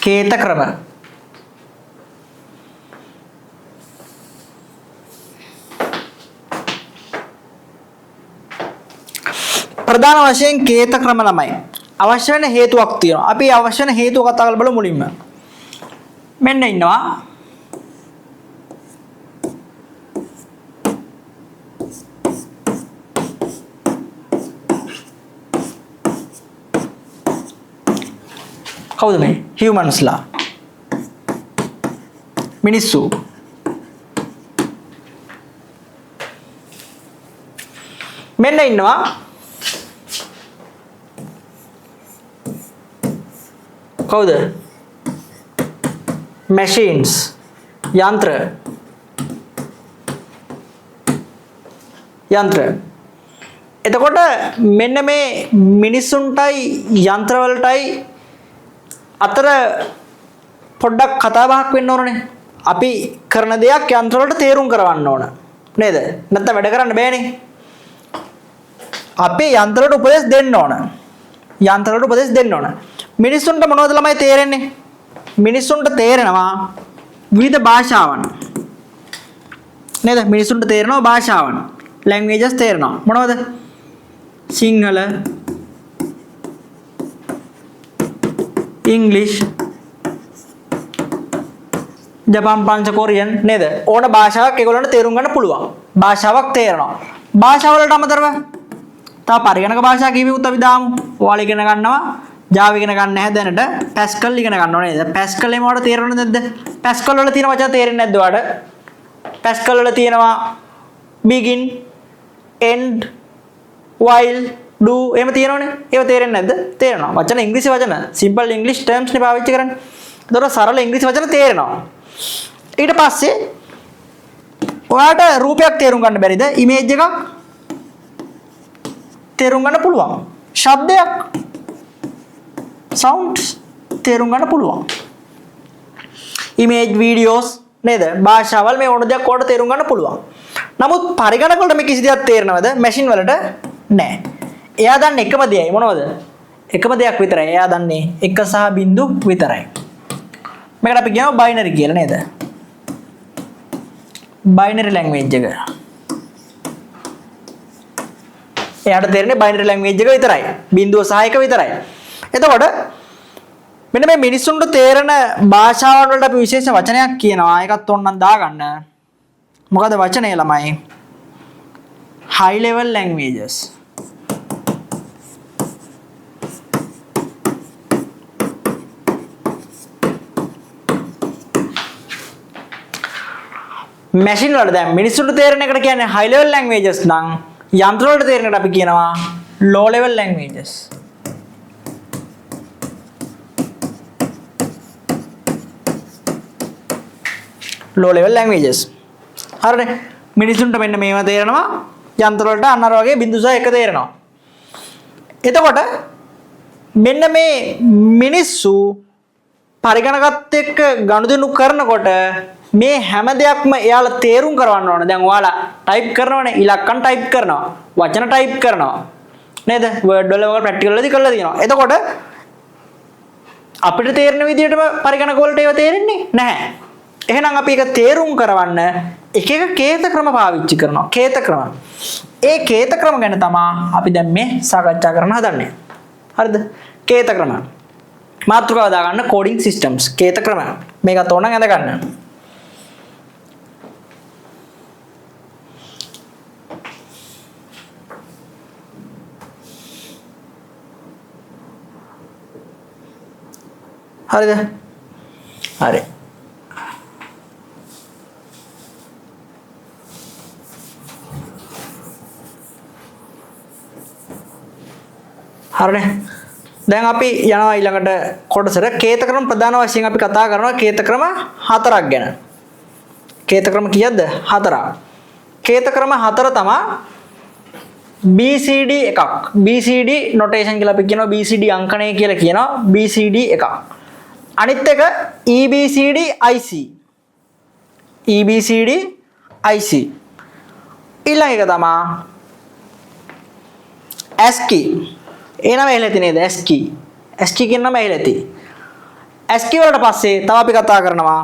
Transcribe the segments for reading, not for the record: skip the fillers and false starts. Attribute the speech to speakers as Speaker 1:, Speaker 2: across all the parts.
Speaker 1: කේත ක්‍රම. ප්‍රධාන වශයෙන් කේත ක්‍රම ළමයි. අවශ්‍ය වෙන හේතුවක් තියෙනවා. අපි අවශ්‍ය වෙන හේතුව කතා කරලා බලමු මුලින්ම. මෙන්න ඉන්නවා කවුද මේ? humans-ලා. මිනිස්සු. මෙන්න ඉන්නවා කවුද? machines. යන්ත්‍ර. එතකොට මෙන්න මේ මිනිස්සුන්ටයි යන්ත්‍රවලටයි අතර පොඩ්ඩක් කතා බහක් වෙන්න ඕනනේ. අපි කරන දෙයක් යන්ත්‍රවලට තේරුම් කරවන්න ඕන. නේද? නැත්නම් වැඩ කරන්න බෑනේ. අපි යන්ත්‍රවලට උපදෙස් දෙන්න ඕන. මිනිස්සුන්ට මොනවද ළමයි තේරෙන්නේ? මිනිස්සුන්ට තේරෙනවා විවිධ භාෂාවන්. නේද? මිනිස්සුන්ට තේරෙනවා භාෂාවන්. languages තේරෙනවා. මොනවද? සිංහල, English, ජපාන්, පංච, කොරියන් නේද? ඕන භාෂාවක් ඒගොල්ලන්ට තේරුම් ගන්න පුළුවන්. භාෂාවක් තේරෙනවා. භාෂාවලට අමතරව තව පරිගණක භාෂා කීපෙකුත් අපි දාමු. ඔයාලා ඉගෙන ගන්නවා Java ඉගෙන ගන්න නැහැ දැනට. Pascal ඉගෙන ගන්න ඕනේ නේද? Pascal එකේ මොකටද තේරෙන්නේ නැද්ද? Pascal වල තියෙන වචන තේරෙන්නේ නැද්ද ඔයාලට? Pascal වල තියෙනවා begin, end, while, do එහෙම තියෙනවනේ. ඒව තේරෙන්නේ නැද්ද? තේරෙනවා. වචන ඉංග්‍රීසි වචන simple English terms නේ පාවිච්චි කරන්නේ. ඒතකොට සරල ඉංග්‍රීසි වචන තේරෙනවා. ඊට පස්සේ ඔයාලට රූපයක් තේරුම් ගන්න බැරිද? ඉමේජ් එකක් තේරුම් ගන්න පුළුවන්. ශබ්දයක් sounds තේරුම් ගන්න පුළුවන්. image videos නේද? භාෂාවල් මේ ඕන දෙයක් ඔයාලට තේරුම් ගන්න පුළුවන්. නමුත් පරිගණක වලට මේ කිසි දෙයක් තේරෙනවද? මැෂින් වලට නෑ. එයා දන්නේ එකම දෙයයි මොනවද? එකම දෙයක් විතරයි. එයා දන්නේ 1 සහ 0 විතරයි. මේකට අපි කියනවා බයිනරි කියලා නේද? බයිනරි ලැන්ග්වේජ් එක. එයාට තේරෙන්නේ බයිනරි ලැන්ග්වේජ් එක විතරයි. 0 සහ 1 විතරයි. එතකොට මෙන්න මේ මිනිස්සුන්ට තේරෙන භාෂාවන් වලට අපි විශේෂ වචනයක් කියනවා. ඒකත් ඕනනම් දාගන්න. මොකද වචනේ ළමයි? high level languages. මැෂින් වලට දැන් මිනිස්සුන්ට තේරෙන එකට කියන්නේ high level languages නම් යන්ත්‍ර වලට තේරෙන එකට අපි කියනවා low level languages. low level languages. හරිනේ. මිනිස්සුන්ට මෙන්න මේවා තේරෙනවා. යන්ත්‍ර වලට අන්න අර වගේ 0 සහ 1 තේරෙනවා. එතකොට මෙන්න මේ මිනිස්සු පරිගණකත් එක්ක ගනුදෙනු කරනකොට මේ හැම දෙයක්ම එයාලා තේරුම් කරවන්න ඕන. දැන් ඔයාලා ටයිප් කරනවනේ, ඉලක්කම් ටයිප් කරනවා, වචන ටයිප් කරනවා. නේද? වර්ඩ් වල වගේ ප්‍රැක්ටිකල් වලදී කරලා තියෙනවා. එතකොට අපිට තේරෙන විදිහටම පරිගණක වලට ඒව තේරෙන්නේ නැහැ. එහෙනම් අපි ඒක තේරුම් කරවන්න එක එක කේත ක්‍රම පාවිච්චි කරනවා. කේත ක්‍රම. ඒ කේත ක්‍රම ගැන තමයි අපි දැන් මේ සාකච්ඡා කරන්න හදන්නේ. හරිද? කේත ක්‍රම. මාතෘකාව දාගන්න coding systems. කේත ක්‍රම. මේකත් ඕනනම් ඇඳ ගන්න. හරිද? හරි. හරිනේ. දැන් අපි යනවා ඊළඟට කොටසට. කේත ක්‍රම ප්‍රධාන වශයෙන් අපි කතා කරනවා කේත ක්‍රම 4ක් ගැන. කේත ක්‍රම කීයද? 4ක්. කේත ක්‍රම 4 තමයි BCD එකක්. BCD notation කියලා අපි කියනවා. BCD අංකණය කියලා කියනවා. BCD එකක්. අනිත් එක EBCD IC. EBCD IC. ඊළඟ එක තමයි ASCII. ඒ නම ඇහෙලා තියෙනේද? ASCII. ASCII කියන නම ඇහෙලා තියෙයි. ASCII වලට පස්සේ තව අපි කතා කරනවා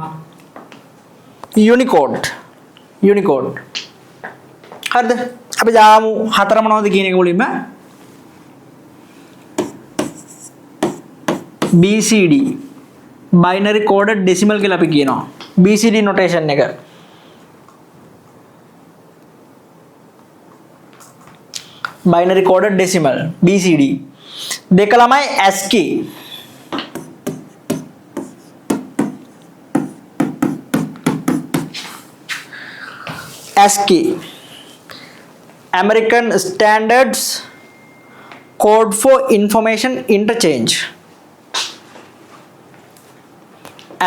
Speaker 1: Unicode. හරිද? අපි දාමු හතර මොනවද කියන එක මුලින්ම BCD binary coded decimal කියලා අපි කියනවා. BCD notation එක. binary coded decimal BCD. දෙක ළමයි ASCII. ASCII American Standards Code for Information Interchange.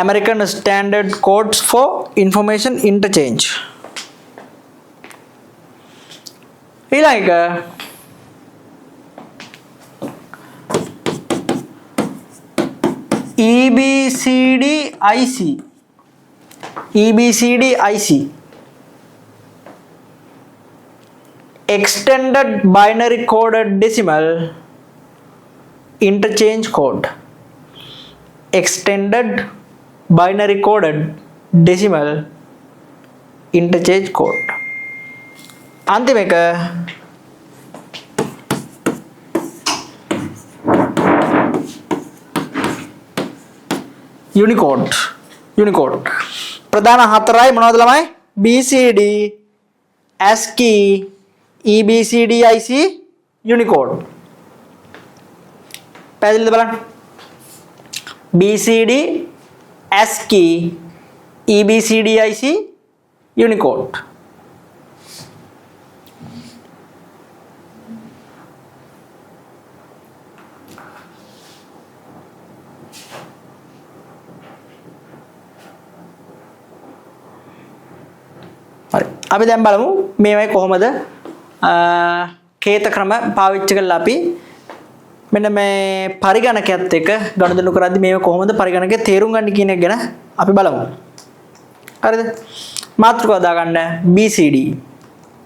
Speaker 1: American Standard Codes for Information Interchange. ඊළඟ EBCDIC Extended Binary Coded Decimal Interchange Code. Extended Binary Coded Decimal Interchange Code. अंतिम एक Unicode प्रधान हतराई Vinod लमाय BCD ASCII EBCDIC Unicode पहले බලන්න BCD ASCII EBCDIC Unicode හරි අපි දැන් බලමු මේවයි කොහොමද කේත ක්‍රම පාවිච්චි කරලා අපි මෙන්න මේ පරිගණකයත් එක්ක ගනුදෙනු කරද්දී මේව කොහොමද පරිගණකයේ තේරුම් ගන්න කියන එක ගැන අපි බලමු. හරිද? මාතෘකාව දාගන්න BCD.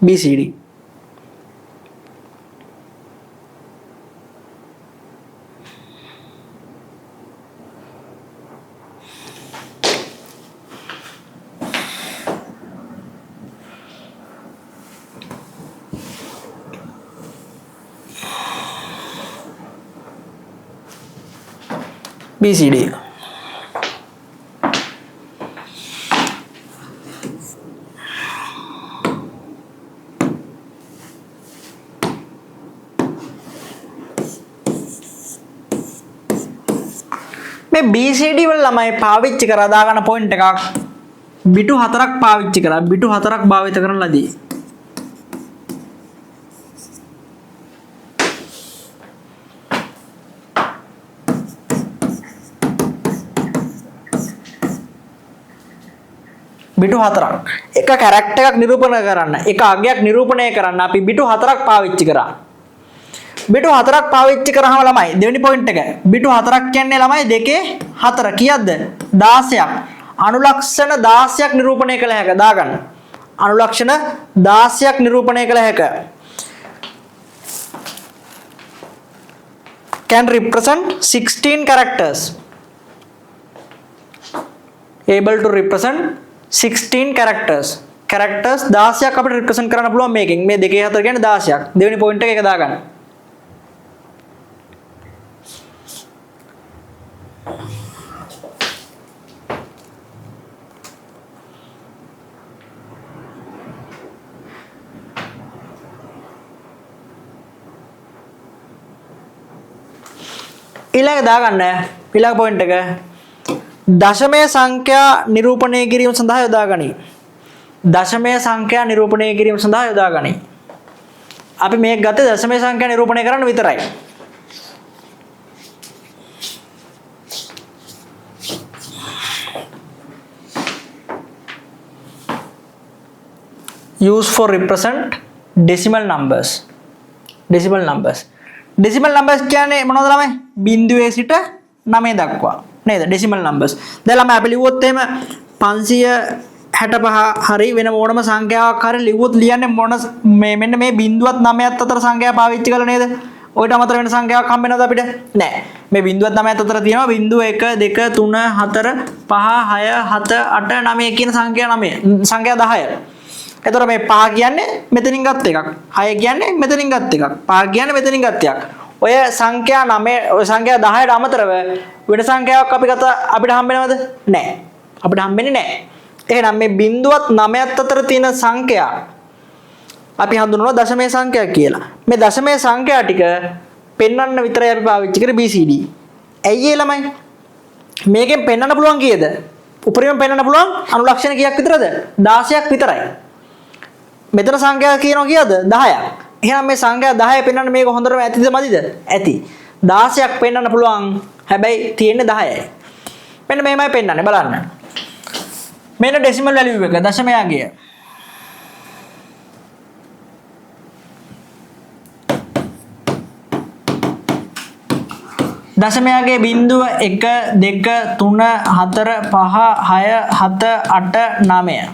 Speaker 1: BCD මේ BCD වල ළමයි පාවිච්චි කරලා දාගන්න පොයින්ට් එකක් බිටු 4ක් පාවිච්චි කරා බිටු 4ක් භාවිත කරන ලදී. බිටු 4ක් එක කැරක්ටර් එකක් නිරූපණය කරන්න එක අගයක් නිරූපණය කරන්න අපි බිටු 4ක් පාවිච්චි කරා. බිටු 4ක් පාවිච්චි කරාම ළමයි දෙවෙනි පොයින්ට් එක බිටු 4ක් කියන්නේ ළමයි 2 4 කීයක්ද 16ක් අනුලක්ෂණ 16ක් නිරූපණය කළ හැක දාගන්න අනුලක්ෂණ 16ක් නිරූපණය කළ හැක can represent 16 characters able to represent 16 characters 16ක් අපිට represent කරන්න පුළුවන් මේකෙන් මේ 2 4 කියන්නේ 16ක් දෙවෙනි පොයින්ට් එක දාගන්න ඊළඟ දාගන්න ඊළඟ පොයින්ට් එක දශමය සංඛ්‍යා නිරූපණය කිරීම සඳහා යොදා ගනී. දශමය සංඛ්‍යා නිරූපණය කිරීම සඳහා යොදා ගනී. අපි මේක ගත්තේ දශමය සංඛ්‍යා නිරූපණය කරන්න විතරයි. Use for represent decimal numbers. Decimal numbers කියන්නේ මොනවද ළමයි? බිංදුවේ සිට 9 දක්වා. නේද? decimal numbers. දැන් ළමයි අපි ලිව්වොත් එහෙම 565 හරි වෙන මොනම සංඛ්‍යාවක් හරි ලිව්වොත් ලියන්නේ මොන මෙන්න මේ බිංදුවත් 9ත් අතර සංඛ්‍යාව පාවිච්චි කරලා නේද? ඔයිට අමතර වෙන සංඛ්‍යාවක් හම්බ වෙනවද අපිට? නෑ. මේ බිංදුවත් 9ත් අතර තියෙනවා බිංදුව 1 2 3 4 5 6 7 8 9 කියන සංඛ්‍යා 9 සංඛ්‍යා 10. එතකොට මේ 5 කියන්නේ මෙතනින් ගත් එකක්. 6 කියන්නේ මෙතනින් ගත් එකක්. 5 කියන්නේ මෙතනින් ගත් එකක්. ඔය සංඛ්‍යා 9 ඔය සංඛ්‍යා 10ට අමතරව වෙන සංඛ්‍යාවක් අපිට හම්බ වෙනවද? නෑ. අපිට හම්බෙන්නේ නෑ. එහෙනම් මේ බිංදුවත් 9ත් අතර තියෙන සංඛ්‍යා අපි හඳුන්වනවා දශමයේ සංඛ්‍යා කියලා. මේ දශමයේ සංඛ්‍යා ටික පෙන්වන්න විතරයි අපි පාවිච්චි කරේ BCD. ඇයි ඒ ළමයි? මේකෙන් පෙන්වන්න පුළුවන් කීයද? උපරිම පෙන්වන්න පුළුවන් අනුලක්ෂණ කීයක් විතරද? 16ක් විතරයි. මෙතන සංඛ්‍යා කියනවා කීයද? 10ක්. එහෙනම් මේ සංඛ්‍යා 10 පෙන්වන්න මේක හොඳටම ඇතිද මදිද? ඇති. 16ක් පෙන්වන්න පුළුවන්. හැබැයි තියෙන්නේ 10යි. මෙන්න මෙහෙමයි පෙන්වන්නේ බලන්න. මෙන්න ඩෙසිමල් වැලියු එක දශමයාගේ. දශමයාගේ බිංදුව 1 2 3 4 5 6 7 8 9.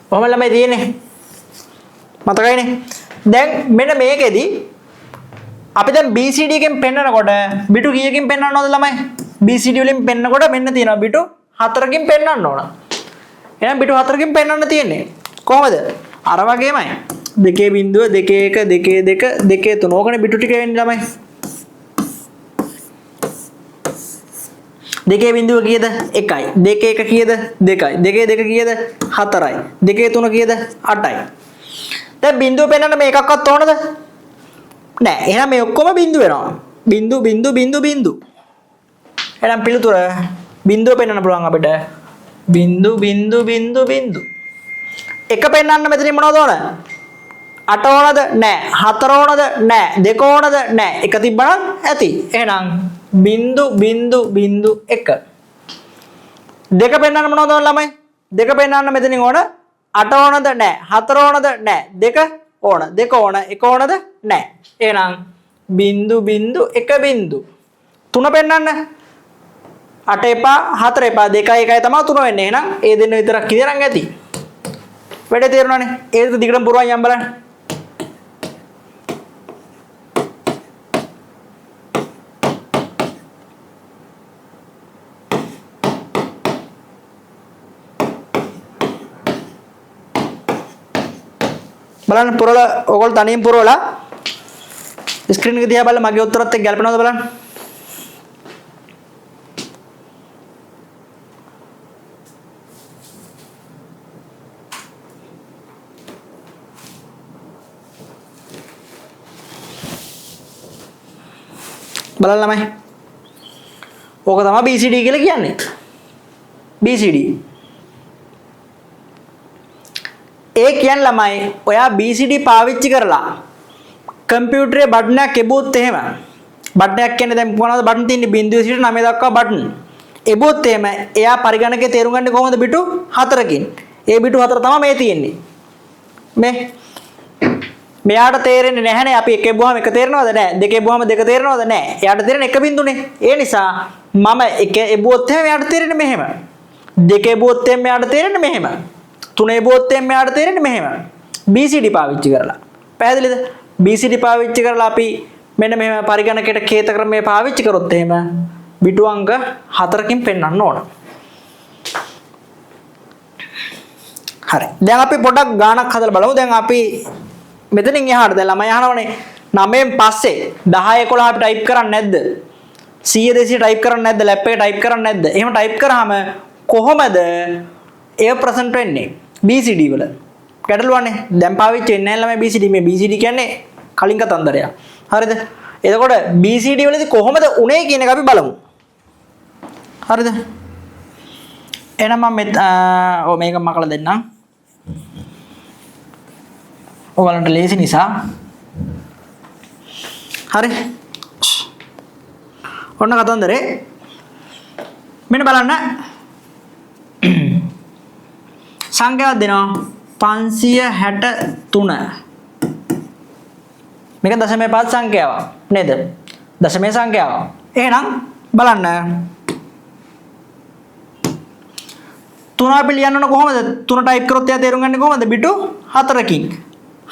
Speaker 1: කොහොම ළමයි තියෙන්නේ? මතකයිනේ. දැන් මෙන්න මේකෙදි අපි දැන් BCD එකෙන් පෙන්නනකොට බිටු කීයකින් පෙන්නනවද ළමයි? BCD වලින් පෙන්නකොට මෙන්න තියෙනවා බිටු 4කින් පෙන්නන්න ඕන. එහෙනම් බිටු 4කින් පෙන්නන්න තියෙන්නේ. කොහොමද? අර වගේමයි. 2.1 2 2 2 3 ඕකනේ බිටු ටික වෙන්නේ ළමයි. 2 කීයද? 1යි. 2 1 කීයද? 2යි. 2 2 කීයද? 4යි. 2 3 කීයද? 8යි. දැන් බිංදුව පෙන්නන්න මේකක්වත් ඕනද? නෑ. එහෙනම් මේ ඔක්කොම බිංදු වෙනවා. බිංදු. එහෙනම් පිළිතුර බිංදුව පෙන්වන්න පුළුවන් අපිට. බිංදු. එක පෙන්වන්න මෙතනින් මොනවද ඕන? 8 ඕනද? නෑ. 4 ඕනද? නෑ. 2 ඕනද? නෑ. එක තිබ්බනම් ඇති. එහෙනම් බිංදු 1. දෙක පෙන්වන්න මොනවද ඕන ළමයි? දෙක පෙන්වන්න මෙතනින් ඕන 8 ඕනද? නෑ. 4 ඕනද? නෑ. 2 ඕන. 2 ඕන. 1 ඕනද? නෑ. එහෙනම් බිංදු 1. 3 පෙන්වන්න 8 එපා 4 එපා 2 1යි තමයි 3 වෙන්නේ. එහෙනම් ඒ දෙන්න විතරක් කියනනම් ඇති. වැඩේ තේරුණානේ. ඒක දිගටම පුරවන් යම් බලන්න. බලන්න පුරවලා ඔයගොල්ලෝ තනියෙන් පුරවලා ස්ක්‍රීන් එක දිහා බලලා මගේ උත්තරත් එක්ක ගැලපෙනවද බලන්න. බලන්න ළමයි. ඕක තමයි BCD කියලා කියන්නේ. BCD. ඒ කියන්නේ ළමයි ඔයා BCD පාවිච්චි කරලා කම්පියුටරේ බටන් එකක් එබුවොත් එහෙම බටන් එකක් කියන්නේ දැන් මොනවද බටන් තියෙන්නේ බිංදුවේ සිට 9 දක්වා බටන්. එබුවොත් එහෙම එයා පරිගණකයේ තේරුම් ගන්නේ කොහොමද බිටු 4කින්. ඒ බිටු 4 තමයි මේ තියෙන්නේ. මෙයාට තේරෙන්නේ නැහැනේ අපි එක එබුවාම එක තේරෙනවද නැහැ දෙක එබුවාම දෙක තේරෙනවද නැහැ එයාට තේරෙන්නේ එක බිඳුනේ ඒ නිසා මම එක එබුවොත් එහෙම එයාට තේරෙන්නේ මෙහෙම දෙක එබුවොත් එහෙම එයාට තේරෙන්නේ මෙහෙම තුන එබුවොත් එහෙම එයාට තේරෙන්නේ මෙහෙම BCD පාවිච්චි කරලා පැහැදිලිද BCD පාවිච්චි කරලා අපි මෙන්න මෙහෙම පරිගණකයට කේත ක්‍රමයේ පාවිච්චි කරොත් එහෙම බිටු අංක 4කින් පෙන්වන්න ඕන හරි දැන් අපි පොඩක් ගාණක් හදලා බලමු දැන් අපි මෙතනින් එහාට දැන් ළමයි අහනවනේ 9න් පස්සේ 10 11 අපි ටයිප් කරන්නේ නැද්ද 100 200 ටයිප් කරන්නේ නැද්ද ලැප් එකේ ටයිප් කරන්නේ නැද්ද එහෙම ටයිප් කරාම කොහොමද ඒ ප්‍රසන්ට් වෙන්නේ BCD වල ගැටලුවනේ දැන් පාවිච්චි වෙන්නේ නැහැ ළමයි BCD මේ BCD කියන්නේ කලින් කතන්දරයක් හරිද එතකොට BCD වලදී කොහොමද උනේ කියන එක අපි බලමු හරිද එහෙනම් මම මේක මකලා දෙන්නම් ඔයාලන්ට ලේසි නිසා හරි ඔන්න කතන්දරේ මෙන්න බලන්න සංඛ්‍යාවක් දෙනවා 563 මේක දශමයේ පස් සංඛ්‍යාවක් නේද දශමයේ සංඛ්‍යාවක් එහෙනම් බලන්න 3 අපි ලියන්න ඕන කොහොමද 3 ටයිප් කරොත් එයා තේරුම් ගන්නේ කොහොමද බිටු 4කින්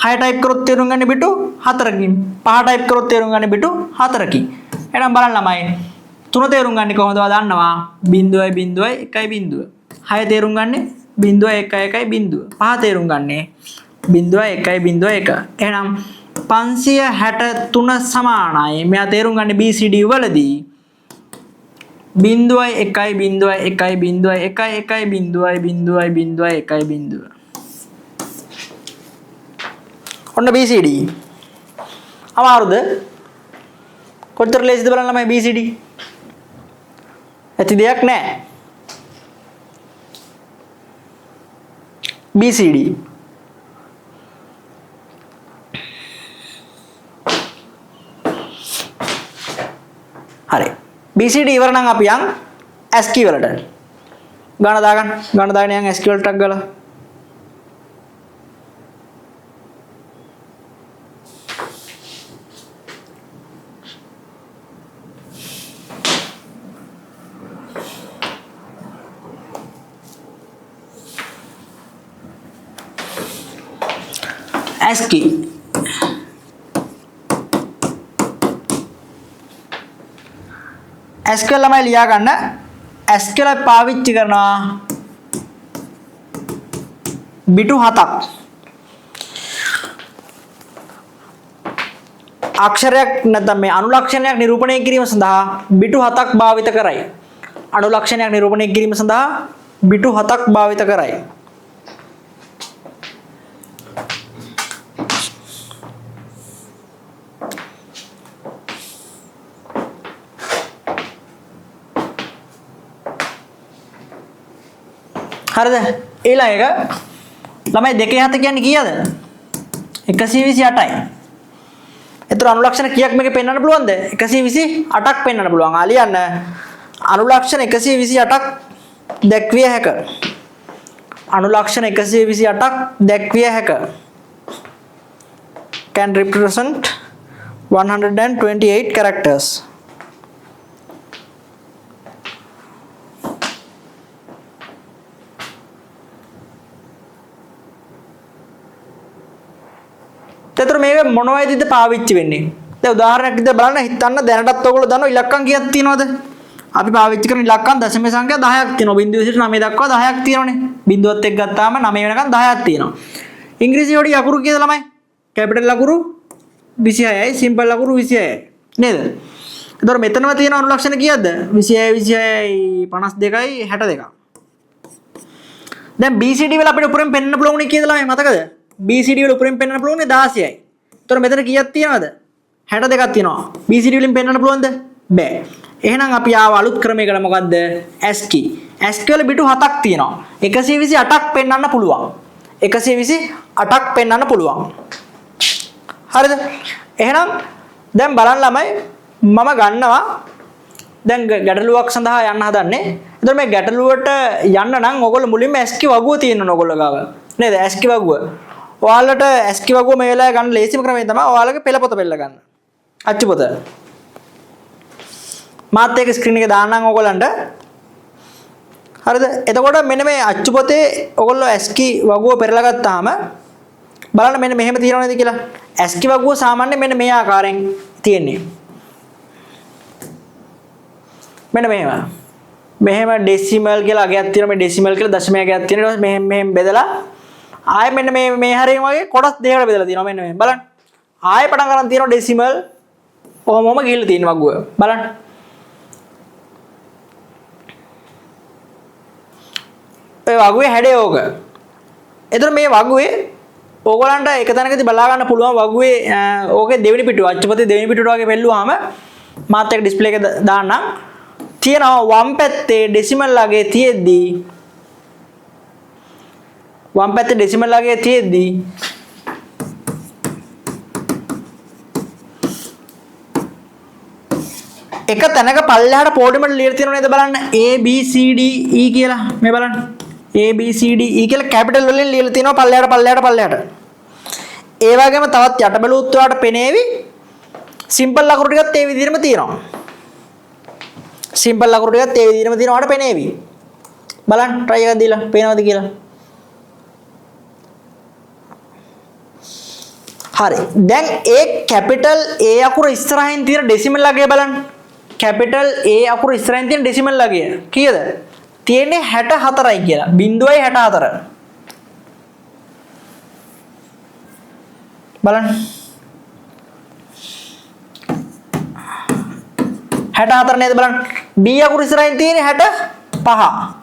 Speaker 1: 6 ටයිප් කරොත් තේරුම් ගන්නේ බිටු 4කින් 5 ටයිප් කරොත් තේරුම් ගන්නේ බිටු 4කින් එහෙනම් බලන්න ළමයි 3 තේරුම් ගන්නේ කොහොමද දන්නවා 0.1.0 6 තේරුම් ගන්නේ 0.1.1 5 තේරුම් ගන්නේ 0.1.1 එහෙනම් 563 සමානයි මෙයා තේරුම් ගන්නේ BCD වලදී 0.1.1.1.1.1.1 ඔන්න BCD අමාරුද කොච්චර ලේසිද බලන්න ළමයි BCD ඇති දෙයක් නැහැ BCD හරි BCD ඉවර නම් අපි යන් ASCII වලට ගාන දාගෙන යන් ASCII වලට ටක් ගාලා ASCII ASCII ළමයි ලියා ගන්න ASCII පාවිච්චි කරනවා බිටු 7ක් අක්ෂරයක් නැත්නම් මේ අනුලක්ෂණයක් නිරූපණය කිරීම සඳහා බිටු 7ක් භාවිත කරයි අනුලක්ෂණයක් නිරූපණය කිරීම සඳහා බිටු 7ක් භාවිත කරයි හරිද ඊළඟ එක ළමයි 2 කියන්නේ කීයද 128යි ඒතර අනුලක්ෂණ කීයක් මේකේ පෙන්වන්න පුළුවන්ද 128ක් පෙන්වන්න පුළුවන් ආලියන්න අනුලක්ෂණ 128ක් දැක්විය හැක අනුලක්ෂණ 128ක් දැක්විය හැක can represent 128 characters ඒතර මේක මොනවයිද පාවිච්චි වෙන්නේ? දැන් උදාහරණයක් විදිහට බලන්න හිතන්න දැනටත් ඔයගොල්ලෝ දන්නවා ඉලක්කම් කීයක් තියෙනවද? අපි පාවිච්චි කරන ඉලක්කම් දශම සංඛ්‍යා 10ක් තියෙනවා. 0.9 දක්වා 10ක් තියෙනවනේ. බිඳුවත් එක්ක ගත්තාම 9 වෙනකන් 10ක් තියෙනවා. ඉංග්‍රීසි වල අකුරු කීයද ළමයි? කැපිටල් අකුරු 26යි, සිම්පල් අකුරු 26යි. නේද? ඒතර මෙතනම තියෙන අනුලක්ෂණ කීයද? 26යි 52යි 62යි. දැන් BCD වල අපිට උඩින් පෙන්වන්න පුළුවන් නේ කීයද ළමයි මතකද? BCD වල උඩින් පෙන්වන්න පුළුවන් 16යි. ඒතර මෙතන කීයක් තියෙනවද? 62ක් තියෙනවා. BCD වලින් පෙන්වන්න පුළුවන්ද? බෑ. එහෙනම් අපි ආව අලුත් ක්‍රමයකට මොකද්ද? ASCII. ASCII වල බිටු 7ක් තියෙනවා. 128ක් පෙන්වන්න පුළුවන්. 128ක් පෙන්වන්න පුළුවන්. හරිද? එහෙනම් දැන් බලන්න ළමයි මම ගන්නවා දැන් ගැටලුවක් සඳහා යන්න හදන්නේ. එතකොට මේ ගැටලුවට යන්න නම් ඔයගොල්ලෝ මුලින්ම ASCII වගුව තියෙන්න ඕන ඔයගොල්ලෝ ගාව. නේද? ASCII වගුව. ඔයාලට ASCII වගුව මේ වෙලාවේ ගන්න ලේසිම ක්‍රමය තමයි ඔයාලගේ පෙළපොත බෙල්ල ගන්න. අච්චුපොත. මාත් ඒක ස්ක්‍රීන් එකේ දාන්නම් ඔයගොල්ලන්ට. හරිද? එතකොට මෙන්න මේ අච්චුපොතේ ඔයගොල්ලෝ ASCII වගුව පෙරලා ගත්තාම බලන්න මෙන්න මෙහෙම තියෙනව නේද කියලා. ASCII වගුව සාමාන්‍යයෙන් මෙන්න මේ ආකාරයෙන් තියෙන්නේ. මෙන්න මෙහෙම. මෙහෙම ඩෙසිමල් කියලා අගයක් තියෙනවා මේ ඩෙසිමල් කියලා දශමයක අගයක් තියෙනවා ඊට පස්සේ මෙහෙම බෙදලා ආයෙ මෙන්න මේ හරියම වගේ කොටස් දෙකකට බෙදලා තියෙනවා මෙන්න මේ බලන්න ආයෙ පටන් ගන්න තියෙනවා ඩෙසිමල් ඔහොමම ගිහිල්ලා තියෙනවා වගුව බලන්න ඒ වගුවේ හැඩය ඕක එතන මේ වගුවේ ඕගොල්ලන්ට එක තැනකදී බලා ගන්න පුළුවන් වගුවේ ඕකේ දෙවෙනි පිටුව අච්චුපතේ දෙවෙනි පිටුවට වගේ බැලුවාම මාත් එක ඩිස්ප්ලේ එක දාන්නම් තියෙනවා වම් පැත්තේ ඩෙසිමල් ලගේ තියෙද්දී වම් පැත්තේ ඩෙසිමල් ලගේ තියෙද්දී එක තැනක පල්ලෙහාට පොඩිමට ලියලා තියෙනව නේද බලන්න A B C D E කියලා මේ බලන්න A B C D E කියලා කැපිටල් වලින් ලියලා තියෙනවා පල්ලෙහාට ඒ වගේම තවත් යට බැලුවොත් ඔයාලට පෙනේවි සිම්පල් අකුරු ටිකත් ඒ විදිහටම තියෙනවා සිම්පල් අකුරු ටිකත් ඒ විදිහටම තියෙනවට පෙනේවි. බලන්න try එකක් දීලා පේනවද කියලා. හරි. දැන් ඒ කැපිටල් A අකුර ඉස්සරහින් තියෙන ඩෙසිමල් අගය බලන්න. කැපිටල් A අකුර ඉස්සරහින් තියෙන ඩෙසිමල් අගය කීයද? තියෙන්නේ 64යි කියලා. 0.64. බලන්න. 64 නේද බලන්න. B අකුර ඉස්සරහින් තියෙන්නේ 65.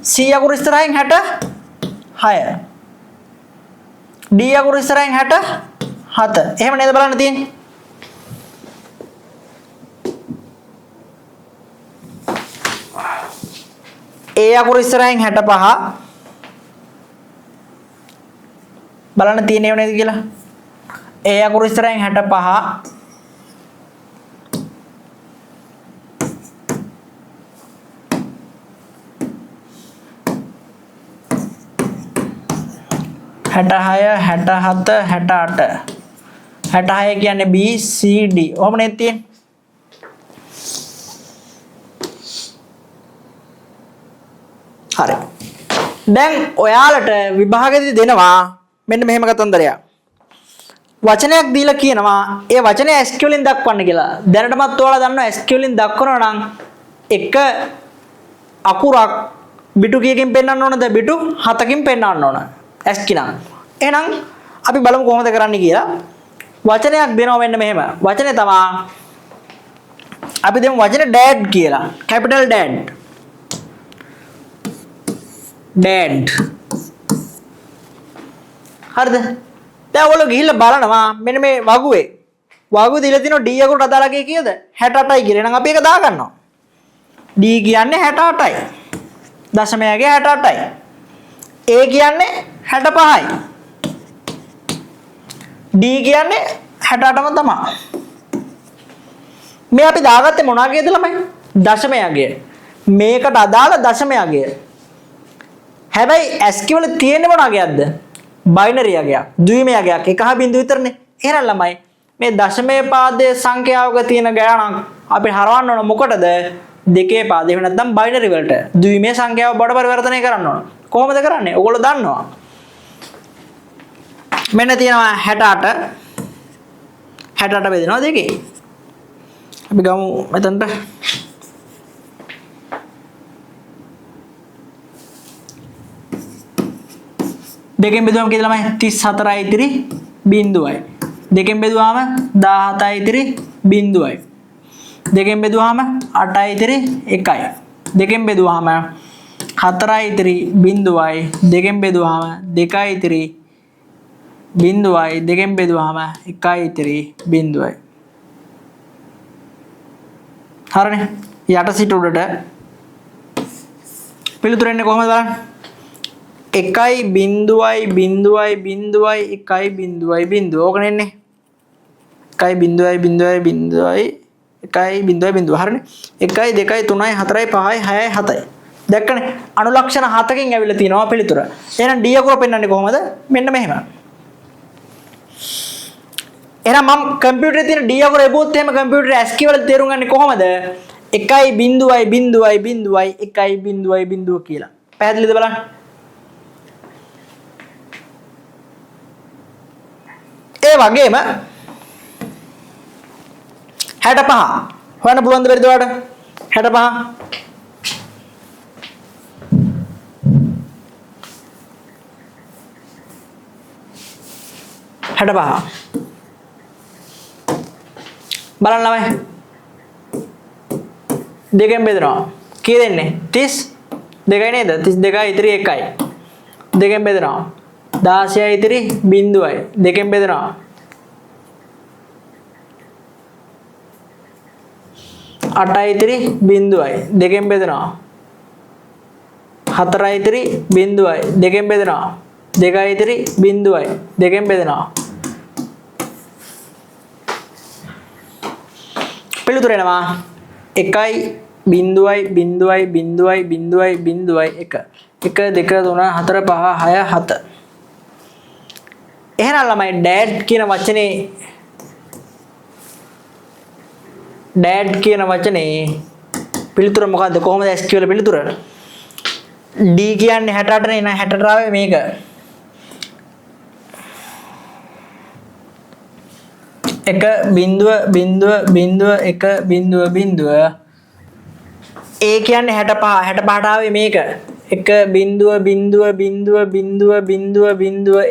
Speaker 1: C අකුර ඉස්සරහින් 66. D අකුර ඉස්සරහින් 67. එහෙම නේද බලන්න තියෙන්නේ. A අකුර ඉස්සරහින් 65. බලන්න තියෙන්නේ නේද කියලා. A අකුර ඉස්සරහින් 65. හැටහය 67 68 66 කියන්නේ B C D. ඔහොම නේද තියෙන්නේ. හරි. දැන් ඔයාලට විභාගෙදී දෙනවා මෙන්න මෙහෙම කතන්දරයක්. වචනයක් දීලා කියනවා ඒ වචනය SQ වලින් දක්වන්න කියලා. දැනටමත් ඔයාලා දන්නවා SQ වලින් දක්වනවා නම් එක අකුරක් බිටු කීයකින් පෙන්වන්න ඕනද? බිටු 7කින් පෙන්වන්න ඕන. SQ නම්. එහෙනම් අපි බලමු කොහොමද කරන්නේ කියලා. වචනයක් දෙනවා මෙන්න මෙහෙම. වචනේ තමයි අපි දෙමු වචනේ dad කියලා. capital dad. dad. හරිද? දැන් ඔයගොල්ලෝ ගිහිල්ලා බලනවා මෙන්න මේ වගුවේ. වගුව දීලා තිනවා D අකුරට අදාළ කී කීයද? 68යි කියලා. එහෙනම් අපි ඒක දා ගන්නවා. D කියන්නේ 68යි. දශමයගේ 68යි. A කියන්නේ 65යි. D කියන්නේ 68ම තමයි. මේ අපි දාගත්තේ මොනවාගේද ළමයි? දශමයගේ. මේකට අදාළ දශමයගේ. හැබැයි SQ වල තියෙන්නේ මොනවාගේද? බයිනරි යගයක්, ද්විමය යගයක්, එක හා බිඳු විතරනේ. එහෙනම් ළමයි මේ දශමයේ පාදයේ සංඛ්‍යාවක තියෙන ගණනක් අපි හරවන්න ඕන මොකටද? දෙකේ පාදේ. එහෙම නැත්නම් බයිනරි වලට ද්විමය සංඛ්‍යාව බවට පරිවර්තනය කරන්න ඕන. කොහොමද කරන්නේ? ඔයගොල්ලෝ දන්නවා. මෙන්න තියෙනවා 68. 68 බෙදෙනවා දෙකේ. අපි ගමු මෙතනට. දෙකෙන් බෙදුවම කීයද ළමයි? 34යි ඉතිරි බිංදුවයි. දෙකෙන් බෙදුවාම 17යි ඉතිරි බිංදුවයි. දෙකෙන් බෙදුවාම 8යි ඉතිරි 1යි. දෙකෙන් බෙදුවාම 4යි ඉතිරි බිංදුවයි. දෙකෙන් බෙදුවාම 2යි ඉතිරි බිංදුවයි. දෙකෙන් බෙදුවාම 1යි ඉතිරි බිංදුවයි. හරිනේ. යට සිට උඩට පිළිතුර එන්නේ කොහොමද බලන්න. 1යි බිංදුවයි බිංදුවයි බිංදුවයි 1යි බිංදුවයි බිංදුව. ඕකනේ එන්නේ. 1යි බිංදුවයි බිංදුවයි බිංදුවයි 1යි බිංදුවයි බිංදුව. හරිනේ. 1යි 2යි 3යි 4යි 5යි 6යි 7යි. දැක්කනේ? අනුලක්ෂණ 7කින් ඇවිල්ලා තියෙනවා පිළිතුර. එහෙනම් D අකුර පෙන්වන්නේ කොහොමද? මෙන්න මෙහෙම. එහෙනම් මම කම්පියුටරේ තියෙන D අකුර එපුවොත් එහෙම කම්පියුටරේ ASCII වල තේරුම් ගන්නේ කොහොමද? 1යි බිංදුවයි බිංදුවයි බිංදුවයි 1යි බිංදුවයි බිංදුව කියලා. පැහැදිලිද බලන්න? ඒ වගේම 65 හොයන්න පුළුවන්ද බැරිද ඔයාලට? 65 65 බලන්න ළමයි. දෙකෙන් බෙදනවා. කී දෙන්නේ? 32යි නේද? 32යි ඉතිරි 1යි. දෙකෙන් බෙදනවා. 16යි ඉතිරි බිංදුවයි. දෙකෙන් බෙදනවා. 8යි ඉතිරි බිංදුවයි. දෙකෙන් බෙදනවා. 4යි ඉතිරි බිංදුවයි. දෙකෙන් බෙදනවා. 2යි ඉතිරි බිංදුවයි. දෙකෙන් බෙදනවා. පිළිතුර එනවා 1යි බිංදුවයි බිංදුවයි බිංදුවයි බිංදුවයි බිංදුවයි 1. 1 2 3 4 5 6 7. එහෙනම් ළමයි dad කියන වචනේ dad කියන වචනේ පිළිතුර මොකද්ද? කොහොමද SQ වල පිළිතුර? D කියන්නේ 68 නේ. එහෙනම් 68 ආවේ මේක. එක බිංදුව එක බිංදුව A කියන්නේ 65 65ට ආවේ මේක. එක බිංදුව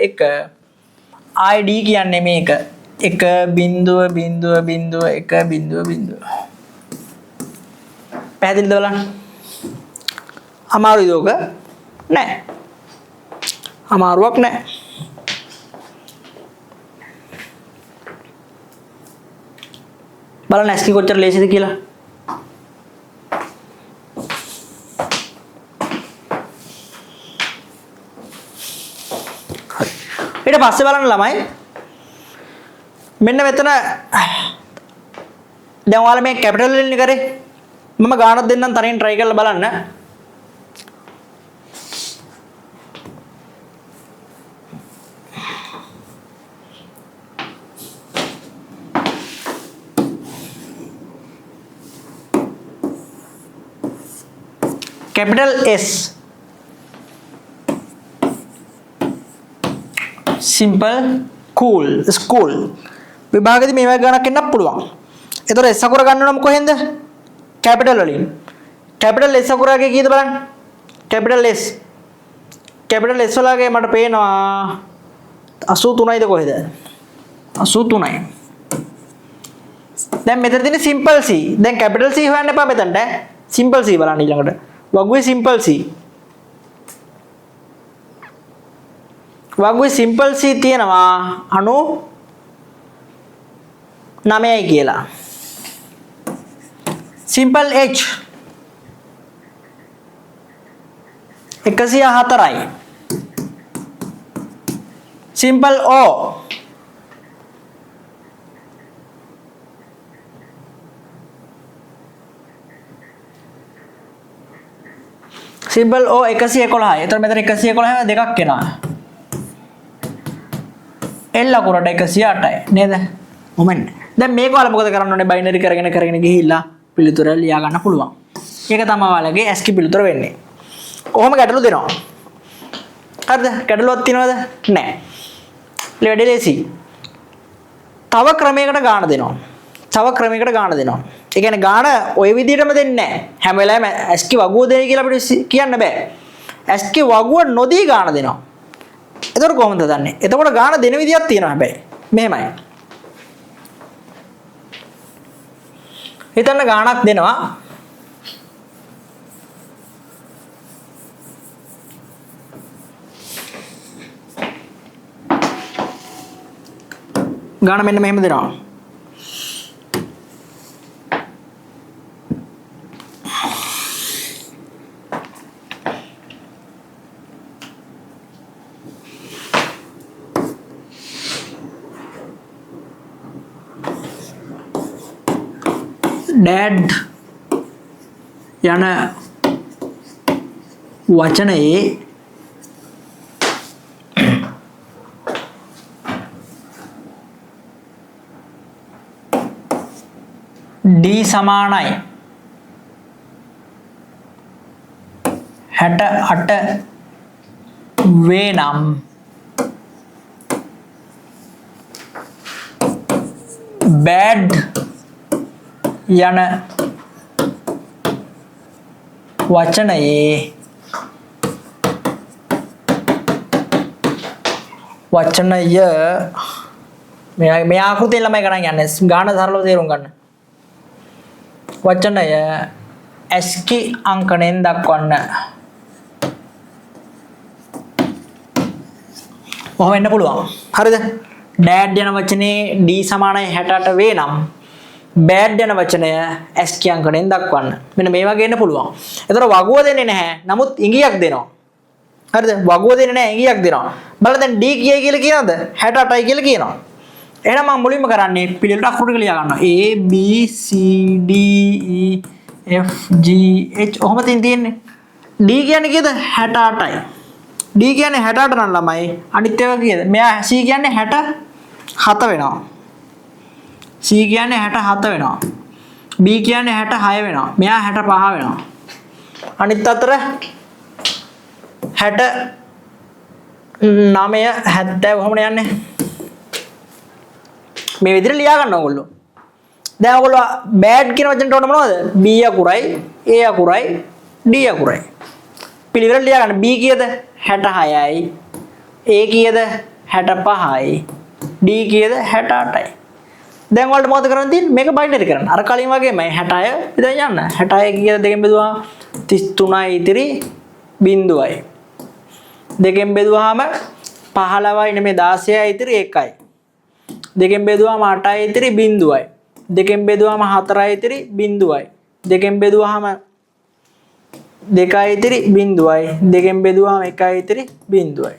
Speaker 1: එක ID කියන්නේ මේක. එක බිංදුව එක බිංදුව. පැහැදිලිද බලන්න? අමාරුයිද ඔක? නෑ. අමාරුවක් නෑ. බලන්න SQ කොච්චර ලේසිද කියලා. ඊට පස්සේ බලන්න ළමයි මෙන්න මෙතන දැන් ඔයාලා මේ කැපිටල් වලින් කරේ මම ගානක් දෙන්නම් තනියෙන් try කරලා බලන්න. capital S simple cool school විභාගෙදී මේ වගේ ගණක් එන්නත් පුළුවන්. ඒතර S අකුර ගන්න ඕනම කොහෙන්ද? capital වලින්. capital S අකුරගේ කීයද බලන්න. capital S වලගේ මට පේනවා 83යිද කොහෙද? 83යි. දැන් මෙතන තියෙන simple C. දැන් capital C හොයන්න එපා මෙතනට. simple C බලන්න ඊළඟට. වගුවේ simple C. වගුවේ simple C තියෙනවා 99යි කියලා. simple H 104යි. simple O simple O 111යි. එතකොට මෙතන 111 දෙකක් එනවා. L අකුරට 108යි නේද? මොමෙන්. දැන් මේක ඔයාලා මොකද කරන්න ඕනේ? බයිනරි කරගෙන ගිහිල්ලා පිළිතුර ලියා ගන්න පුළුවන්. ඒක තමයි ඔයාලගේ ASCII පිළිතුර වෙන්නේ. කොහොම ගැටලු දෙනවා? හරිද? ගැටලුවක් තියෙනවද? නැහැ. ලෙඩේ ලේසි. තව ක්‍රමයකට ගාන දෙනවා. ඒ කියන්නේ ගාන ওই විදිහටම දෙන්නේ නැහැ. හැම වෙලාවෙම ASCII වගුව දෙයි කියලා අපිට කියන්න බෑ. ASCII වගුව නොදී ගාන දෙනවා. එතකොට කොහොමද දන්නේ? එතකොට ගාන දෙන විදියක් තියෙනවා හැබැයි. මෙහෙමයි. හිතන්න ගානක් දෙනවා. ගාන මෙන්න මෙහෙම දෙනවා. dad යන වචනයේ D සමානයි 68 වේ නම් bad යන වචනයේ මේ ආකෘතිය ළමයි ගණන් යන්නේ ගාන සරලව තේරුම් ගන්න. වචනය ASCII අංකණයෙන් දක්වන්න. කොහොම වෙන්න පුළුවන්. හරිද? dad යන වචනේ D සමානයි 68 වේ නම් bad යන වචනය ASCII අංකණයෙන් දක්වන්න. මෙන්න මේ වගේ එන්න පුළුවන්. ඒතර වගුව දෙන්නේ නැහැ. නමුත් ඉඟියක් දෙනවා. හරිද? වගුව දෙන්නේ නැහැ ඉඟියක් දෙනවා. බලන්න දැන් D කියයි කියලා කියනවද? 68යි කියලා කියනවා. එහෙනම් මම මුලින්ම කරන්නේ පිළිවෙලට අකුරු ටික ලියා ගන්නවා. A B C D E F G H ඔහොම තියෙන්නේ. D කියන්නේ කීයද? 68යි. D කියන්නේ 68 නම් ළමයි. අනිත් ඒවා කීයද? මෙයා C කියන්නේ 67 වෙනවා. C කියන්නේ 67 වෙනවා. B කියන්නේ 66 වෙනවා. මෙයා 65 වෙනවා. අනිත් අතර 69 70 කොහොමද යන්නේ? මේ විදිහට ලියා ගන්න ඕගොල්ලෝ. දැන් ඔයගොල්ලෝ බෑඩ් කියන වචනට ඕන මොනවද? B අකුරයි, A අකුරයි, D අකුරයි. පිළිවෙල ලියා ගන්න. B කීයද? 66යි. A කීයද? 65යි. D කීයද? 68යි. දැන් ඔයාලට මොකද කරන්න තියෙන්නේ? මේක බයිනරි කරන්න. අර කලින් වගේමයි 66 ඉතින් යන්න. 66 කීයද දෙකෙන් බෙදුවා 33යි ඉතිරි බිංදුවයි. දෙකෙන් බෙදුවාම 15යි නෙමෙයි 16යි ඉතිරි 1යි. දෙකෙන් බෙදුවාම 8යි ඉතිරි බිංදුවයි. දෙකෙන් බෙදුවාම 4යි ඉතිරි බිංදුවයි. දෙකෙන් බෙදුවාම 2යි ඉතිරි බිංදුවයි. දෙකෙන් බෙදුවාම 1යි ඉතිරි බිංදුවයි.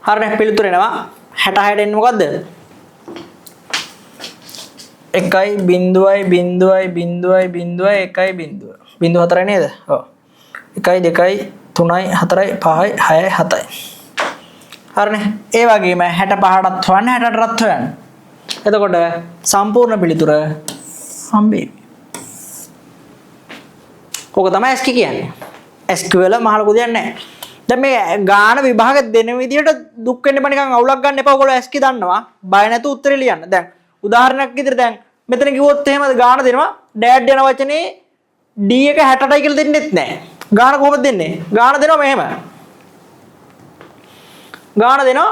Speaker 1: හරිනේ පිළිතුර එනවා 66ට එන්නේ මොකද්ද? 1යි බිංදුවයි බිංදුවයි බිංදුවයි බිංදුවයි 1යි බිංදුව. බිංදුව 4යි නේද? ඔව්. 1යි 2යි 3යි 4යි 5යි 6යි 7යි. හරිනේ. ඒ වගේම 65ටත් හොයන්න 68ටත් හොයන්න. එතකොට සම්පූර්ණ පිළිතුර හම්බෙයි. ඕක තමයි SQ කියන්නේ. SQ වල මහ ලොකු දෙයක් නැහැ. දැන් මේ ගාන විභාග දෙන විදිහට දුක් වෙන්න බෑ නිකන් අවුලක් ගන්න එපා. ඔයගොල්ලෝ SQ දන්නවා. බය නැතුව උත්තරේ ලියන්න. දැන් උදාහරණයක් විදිහට දැන් මෙතන කිව්වොත් එහෙම ගාන දෙනවා ඩෑඩ් යන වචනේ D එක 68යි කියලා දෙන්නෙත් නැහැ. ගාන කොහොමද දෙන්නේ? ගාන දෙනවා මෙහෙම. ගාන දෙනවා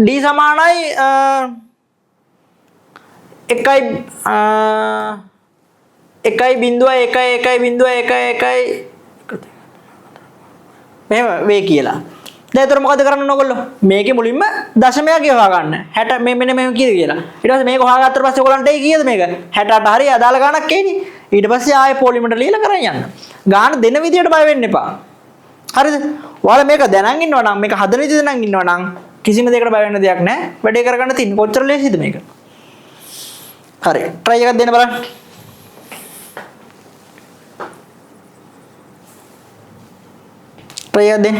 Speaker 1: D සමානයි 1යි බිංදුවයි 1යි 1යි බිංදුවයි 1යි 1යි මෙහෙම වේ කියලා. දැන් ඒතර මොකද කරන්න ඕන ඔයගොල්ලෝ? මේකේ මුලින්ම දශමයක් ගෙවා ගන්න. 60 මේ මෙන්න මෙහෙම කීයද කියලා. ඊට පස්සේ මේක හොයාගත්තට පස්සේ ඔයගොල්ලන්ට ඒ කීයද මේක? 68 හරිය අදාළ ගාණක් එයිනේ. ඊට පස්සේ ආයෙ පොලිමට ලියලා කරන් යන්න. ගාණ දෙන විදියට බය වෙන්න එපා. හරිද? ඔයාලා මේක දැනන් ඉන්නවා නම් මේක හදන විදිය දැනන් ඉන්නවා නම් කිසිම දෙයකට බය වෙන්න දෙයක් නැහැ. වැඩේ කරගන්න තියෙන්නේ. කොච්චර ලේසිද මේක? හරි. try එකක් දෙන්න බලන්න. try එකක් දෙන්න.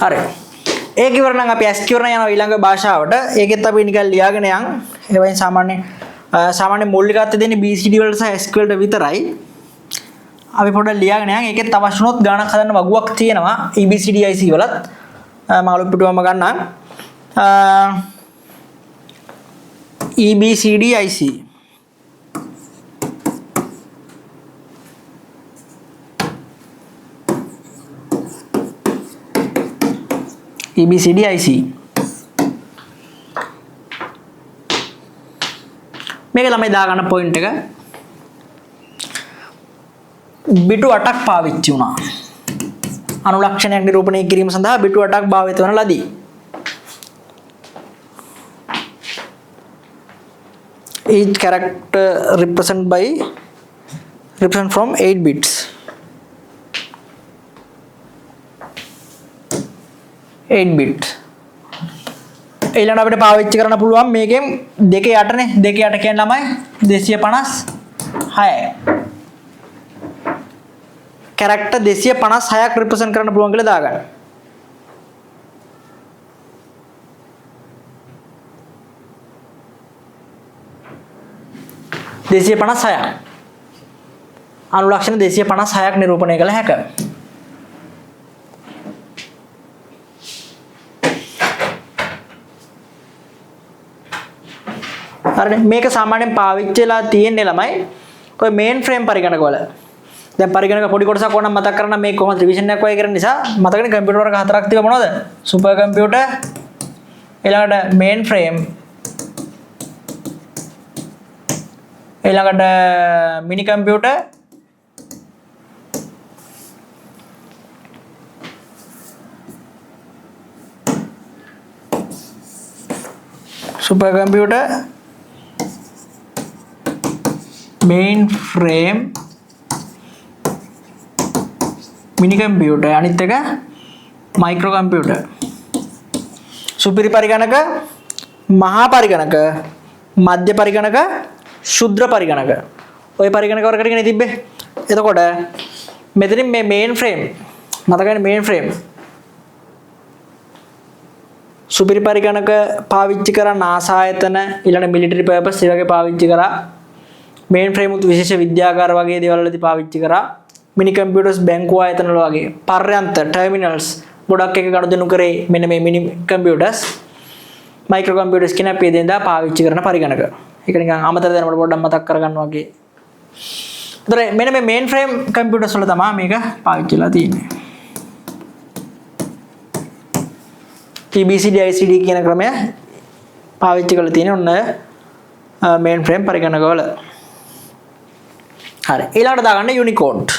Speaker 1: හරි. ඒක ඉවර නම් අපි SQ වරණ යනවා ඊළඟ භාෂාවට. ඒකෙත් අපි නිකන් ලියාගෙන යන්. ඒ වයින් සාමාන්‍ය මූලිකත්වය දෙන්නේ BCD වලට සහ SQ වලට විතරයි. අපි පොඩ්ඩක් ලියාගෙන යන්. ඒකෙත් අවශ්‍ය වුණොත් ගණන් හදන්න වගුවක් තියෙනවා EBCD IC වලත්. මාළු පිටුවම ගන්නම්. EBCD IC EBCD IC මේක ළමයි දාගන්න පොයින්ට් එක බිටු 8ක් පාවිච්චි වුණා අනුලක්ෂණයක් නිරූපණය කිරීම සඳහා බිටු 8ක් භාවිත වන ලදී each character represent from 8 bits bit ඊළඟට අපිට පාවිච්චි කරන්න පුළුවන් මේකෙන් 2 නේ 2 කියන්නේ ළමයි 256යි character 256ක් represent කරන්න පුළුවන් කියලා දාගන්න 256ක් අනුලක්ෂණ 256ක් නිරූපණය කළ හැකියි හරිනේ මේක සාමාන්‍යයෙන් පාවිච්චි වෙලා තියෙන්නේ ළමයි ඔය මේන් ෆ්‍රේම් පරිගණක වල දැන් පරිගණක පොඩි කොටසක් ඕනම් මතක් කරගන්න මේ කොහොමද රිවිෂන් එකක් වගේ කරන නිසා මතකනේ කම්පියුටර් වර්ග හතරක් තිබ්බ මොනවද? සුපර් කම්පියුටර් ඊළඟට මේන් ෆ්‍රේම් ඊළඟට මිනි කම්පියුටර් සුපර් කම්පියුටර් මේන් ෆ්‍රේම් මිනි කම්පියුටර් අනිත් එක මයික්‍රෝ කම්පියුටර් සුපිරි පරිගණක මහා පරිගණක මධ්‍ය පරිගණක ශුද්‍ර පරිගණක ඔය පරිගණක වර්ග ටිකනේ තිබ්බේ එතකොට මෙතනින් මේ මේන් ෆ්‍රේම් මතකනේ මේන් ෆ්‍රේම් සුපිරි පරිගණක පාවිච්චි කරා NASA ආයතන ඊළඟ මිලිටරි පර්පස් ඒ වගේ පාවිච්චි කරා මේන් ෆ්‍රේම් උත් විශේෂ විද්‍යාගාර වගේ දේවල් වලදී පාවිච්චි කරා මිනි කම්පියුටර්ස් බැංකුව ආයතන වල වගේ පර්යන්ත ටර්මිනල්ස් ගොඩක් එක ගනුදෙනු කරේ මෙන්න මේ මිනි කම්පියුටර්ස් මයික්‍රෝ කම්පියුටර්ස් කියන අපේ දෙන්දා පාවිච්චි කරන පරිගණක. ඒක නිකන් අමතර දැනුමට පොඩ්ඩක් මතක් කරගන්න වගේ. ඒතර මෙන්න මේ මේන් ෆ්‍රේම් කම්පියුටර්ස් වල තමයි මේක පාවිච්චිලා තියෙන්නේ. TBCD ICD කියන ක්‍රමය පාවිච්චි කරලා තියෙන්නේ ඔන්න මේන් ෆ්‍රේම් පරිගණක වල. හරි ඊළඟට දාගන්න යුනිකෝඩ්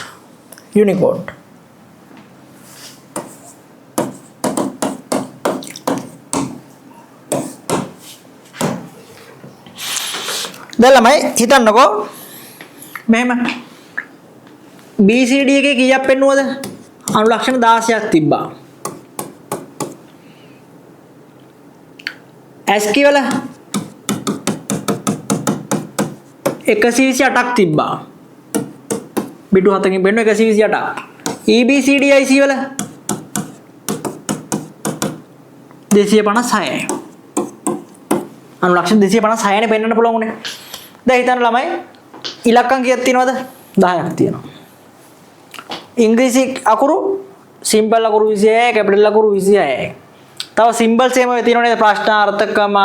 Speaker 1: දැන් ළමයි හිතන්නකෝ මෙහෙම BCD එකේ කීයක් පෙන්නුවද අනුලක්ෂණ 16ක් තිබ්බා ASCII වල 128ක් තිබ්බා බිටු 7කින් පෙන්නුව 128ක් EBCD IC වල 256යි අනුලක්ෂණ 256 නේ පෙන්වන්න පුළුවන් උනේ දැන් හිතන්න ළමයි ඉලක්කම් කීයක් තියෙනවද 10ක් තියෙනවා ඉංග්‍රීසි අකුරු සිම්පල් අකුරු 26 කැපිටල් අකුරු 26යි තව සිම්බල්ස් එහෙම තියෙනවනේ ප්‍රශ්නාර්ථකම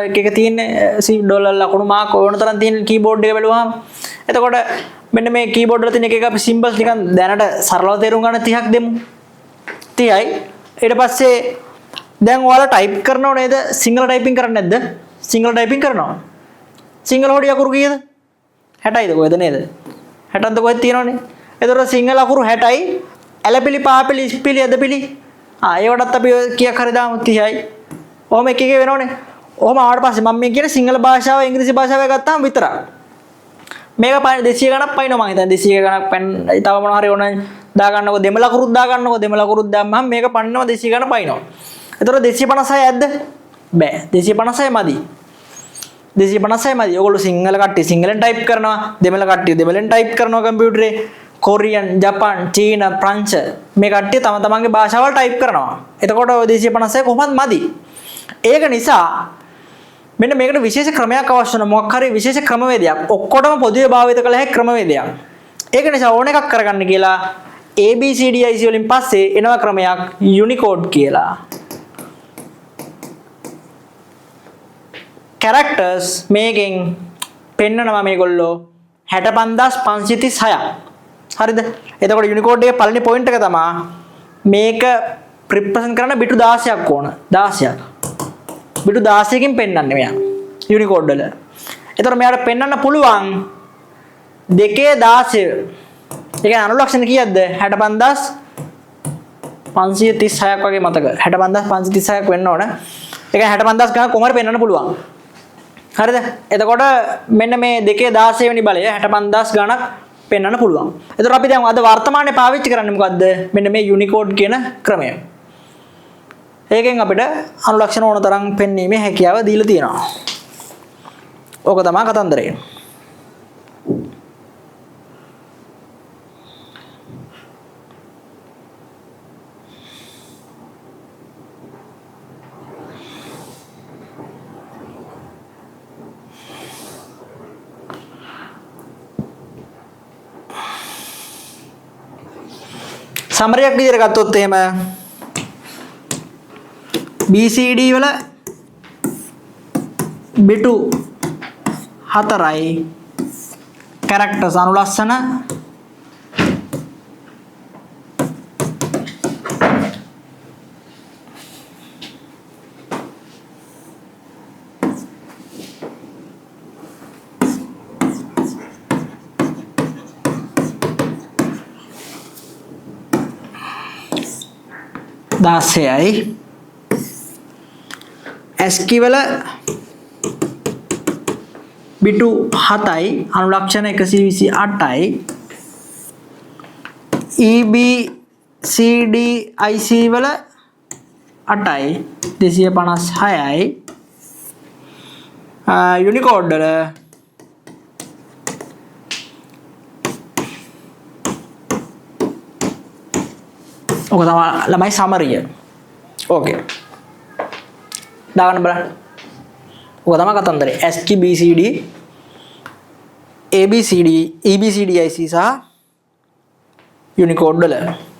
Speaker 1: එක එක තියෙන්නේ ඩොලර් ලකුණු මාක් ඕන තරම් තියෙන කීබෝඩ් එක බැලුවාම එතකොට මෙන්න මේ කීබෝඩ් වල තියෙන එක එක අපි සිම්බල්ස් නිකන් දැනට සරලව තේරුම් ගන්න 30ක් දෙමු 30යි ඊට පස්සේ දැන් ඔයාලා ටයිප් කරනව නේද සිංගල ටයිපින් කරන්නේ නැද්ද සිංගල ටයිපින් කරනවා සිංගල හොඩි අකුරු කීයද 60යිද කොහෙද නේද 60ක්ද කොහෙද තියෙනවනේ එතකොට සිංගල අකුරු 60යි ඇලපිලි පාපිලි ඉස්පිලි අදපිලි ඒවටත් අපි කීයක් හරි දාමු 30යි ඔහොම එක එක වෙනවනේ ඔහොම ආවට පස්සේ මම මේ කියන්නේ සිංහල භාෂාව ඉංග්‍රීසි භාෂාව ගත්තාම විතරක් මේක 200 ගණක් පයින්නවා මම හිතන්නේ 200 ගණක් පෙන් තව මොනවා හරි ඕන දා ගන්නකො දෙමළ අකුරුත් දා ගන්නකො දෙමළ අකුරුත් දැම්මම මේක පන්නනවා 200 ගණන් පයින්නවා එතකොට 256 ඇද්ද බෑ 256 මදි 256 මදි ඔයගොල්ලෝ සිංහල කට්ටිය සිංහලෙන් ටයිප් කරනවා දෙමළ කට්ටිය දෙමළෙන් ටයිප් කරනවා කම්පියුටරේ කොරියන් ජපාන් චීන ප්‍රංශ මේ කට්ටිය තම තමන්ගේ භාෂාවල් ටයිප් කරනවා එතකොට ඔය 256 කොහොමද මදි ඒක නිසා මෙන්න මේකට විශේෂ ක්‍රමයක් අවශ්‍ය වෙනවා මොකක් හරි විශේෂ ක්‍රමවේදයක් ඔක්කොටම පොදුවේ භාවිත කළ හැකි ක්‍රමවේදයක් ඒක නිසා ඕන එකක් කරගන්න කියලා ABCD IC වලින් පස්සේ එනවා ක්‍රමයක් යුනිකෝඩ් කියලා characters මේකෙන් පෙන්නනවා මේගොල්ලෝ 65536ක් හරිද එතකොට යුනිකෝඩ් එකේ පළවෙනි පොයින්ට් එක තමයි මේක රිප්‍රසන්ට් කරන්න බිටු 16ක් ඕන 16ක් බිටු 16කින් පෙන්වන්නේ මෙයා යුනිකෝඩ් වල එතකොට මෙයාට පෙන්වන්න පුළුවන් 216 ඒක අනුලක්ෂණ කීයක්ද 65536ක් වගේ මතක 65536ක් වෙන්න ඕන ඒක 65000 ගණන් කොහොමද පෙන්වන්න පුළුවන් හරිද එතකොට මෙන්න මේ 216 වෙනි බලය 65000 ගණක් පෙන්වන්න පුළුවන් එතකොට අපි දැන් අද වර්තමානයේ පාවිච්චි කරන්නේ මොකද්ද මෙන්න මේ යුනිකෝඩ් කියන ක්‍රමය ඒකෙන් අපිට අනුලක්ෂණ ඕන තරම් පෙන්වීමේ හැකියාව දීලා තියෙනවා ඕක තමයි කතන්දරය සමරයක් විදිහට ගත්තොත් එහෙම BCD වල බිටු 4යි characters අනුලස්සන 16යි ASCII වල බිටු 7යි අනුලක්ෂණ 128යි EBCD IC වල 8යි 256යි Unicode වල ඔක තමයි ළමයි සමරිය. ඕකේ. දාගන්න බලන්න. ඔක තමයි කතන්දරේ. ASCII BCD ABCD EBCD IC සහ Unicode වල